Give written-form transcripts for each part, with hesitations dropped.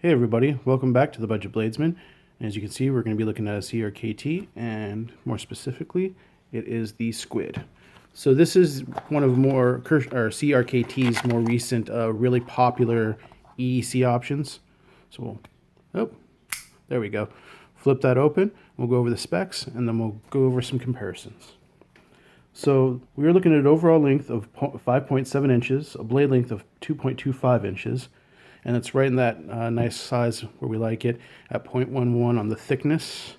Hey everybody, welcome back to the Budget Bladesman. As you can see, we're going to be looking at a CRKT, and more specifically, it is the Squid. So this is one of CRKT's more recent, really popular EDC options. So oh, there we go. Flip that open, we'll go over the specs, and then we'll go over some comparisons. So we are looking at an overall length of 5.7 inches, a blade length of 2.25 inches, and it's right in that nice size where we like it at 0.11 on the thickness.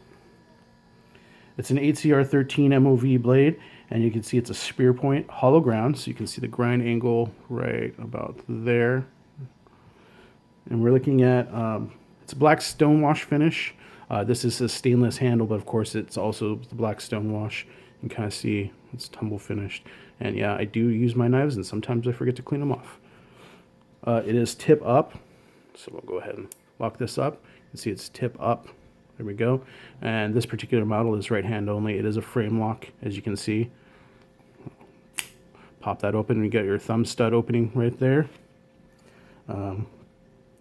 It's an 8CR13 MOV blade, and you can see it's a spear point hollow ground, so you can see the grind angle right about there. And we're looking at it's a black stonewash finish. This is a stainless handle, but of course it's also the black stonewash. You can kind of see it's tumble finished. And yeah, I do use my knives, and sometimes I forget to clean them off. It is tip up, so we'll go ahead and lock this up. You can see it's tip up. There we go. And this particular model is right hand only. It is a frame lock, as you can see. Pop that open, and you get your thumb stud opening right there.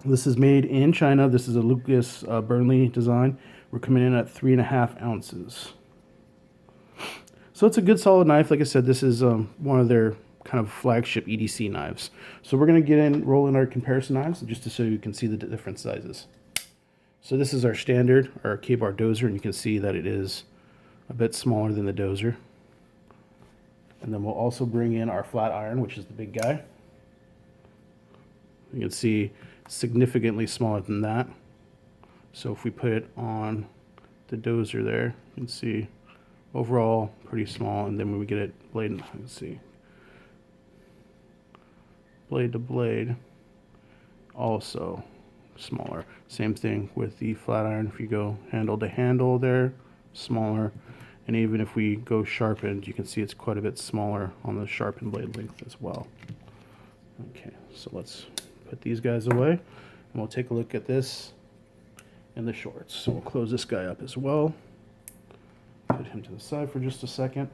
This is made in China. This is a Lucas Burnley design. We're coming in at 3.5 ounces. So it's a good solid knife. Like I said, this is one of their kind of flagship EDC knives. So we're going to roll in our comparison knives just so you can see the different sizes. So this is our standard, our K-bar dozer, and you can see that it is a bit smaller than the dozer. And then we'll also bring in our flat iron, which is the big guy. You can see significantly smaller than that. So if we put it on the dozer there, you can see overall pretty small, and then when we get it blade, let's see, blade to blade, also smaller. Same thing with the flat iron. If you go handle to handle there, smaller. And even if we go sharpened, you can see it's quite a bit smaller on the sharpened blade length as well. Okay, so let's put these guys away, and we'll take a look at this in the shorts. So we'll close this guy up as well. Put him to the side for just a second.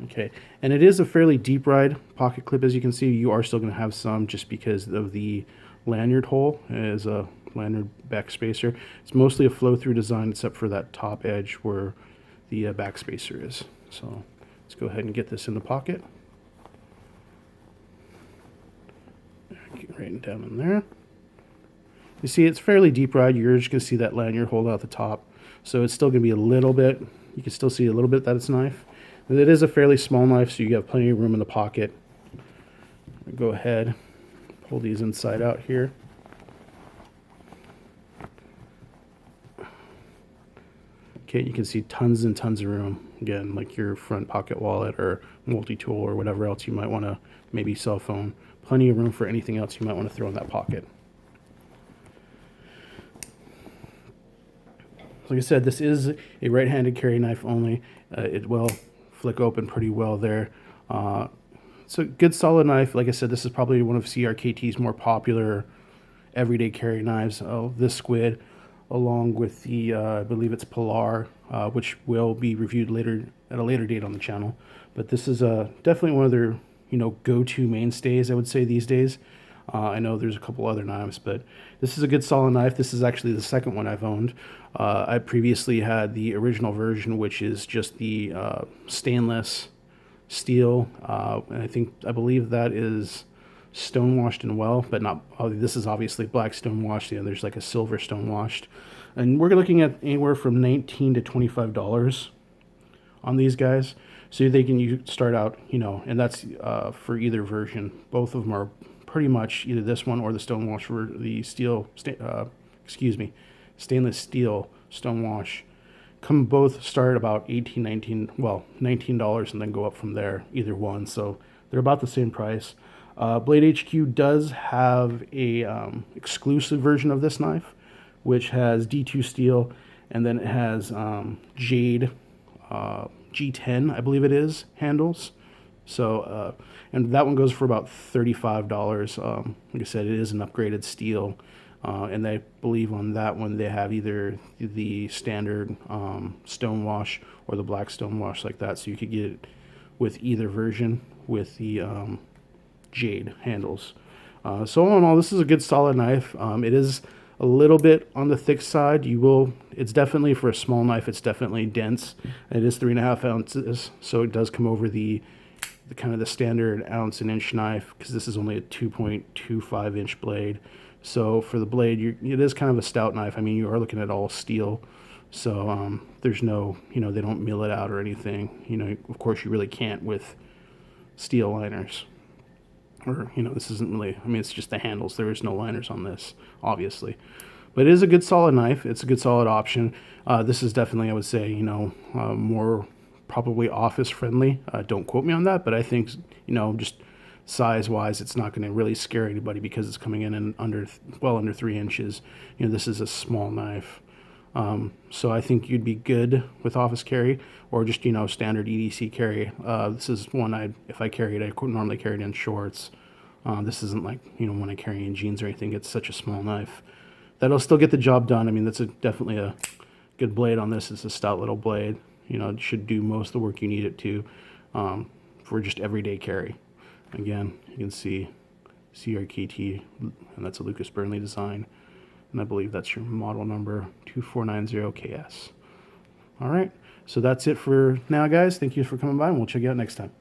Okay, and it is a fairly deep ride pocket clip. As you can see, you are still going to have some just because of the lanyard hole. It is a lanyard back spacer. It's mostly a flow-through design except for that top edge where the back spacer is. So let's go ahead and get this in the pocket. Get right down in there. You see, it's fairly deep ride. You're just going to see that lanyard hold out the top. So it's still going to be a little bit, you can still see a little bit that it's a knife. It is a fairly small knife, so you have plenty of room in the pocket. Go ahead, pull these inside out here. Okay, you can see tons and tons of room. Again, like your front pocket wallet or multi-tool or whatever else you might want to, maybe cell phone. Plenty of room for anything else you might want to throw in that pocket. Like I said, this is a right-handed carry knife only. It will flick open pretty well there. It's a good solid knife. Like I said, this is probably one of CRKT's more popular everyday carry knives. This Squid, along with the, I believe it's Polar, which will be reviewed later at a later date on the channel. But this is definitely one of their go-to mainstays, I would say, these days. I know there's a couple other knives, but this is a good solid knife. This is actually the second one I've owned. I previously had the original version, which is just the stainless steel. And I believe that is stonewashed and well, but not. This is obviously black stonewashed. Yeah, there's like a silver stonewashed, and we're looking at anywhere from $19 to $25 on these guys. So they can start out, and that's for either version. Both of them are pretty much either this one or the stonewash for the stainless steel stonewash. Both start about $19 and then go up from there, either one. So they're about the same price. Blade HQ does have a exclusive version of this knife, which has D2 steel, and then it has jade G10, I believe it is, handles. So, and that one goes for about $35. Like I said, it is an upgraded steel. And I believe on that one they have either the standard stonewash or the black stonewash like that. So you could get it with either version with the jade handles. So all in all, this is a good solid knife. It is a little bit on the thick side. It's definitely, for a small knife, it's definitely dense. It is 3.5 ounces, so it does come over the kind of the standard ounce and inch knife, because this is only a 2.25 inch blade. So for the blade, it is kind of a stout knife. I mean, you are looking at all steel. So there's no, they don't mill it out or anything. Of course, you really can't with steel liners. Or, this isn't really, I mean, it's just the handles. There is no liners on this, obviously. But it is a good solid knife. It's a good solid option. This is definitely, I would say, more probably office friendly. Don't quote me on that, but I think, just size wise, it's not going to really scare anybody because it's coming in well under 3 inches. This is a small knife. So I think you'd be good with office carry, or just, standard EDC carry. This is one if I carry it, I normally carry it in shorts. This isn't like, when I carry in jeans or anything. It's such a small knife that'll still get the job done. I mean, that's definitely a good blade on this. It's a stout little blade. It should do most of the work you need it to, for just everyday carry. Again, you can see CRKT, and that's a Lucas Burnley design. And I believe that's your model number 2490KS. All right, so that's it for now, guys. Thank you for coming by, and we'll check you out next time.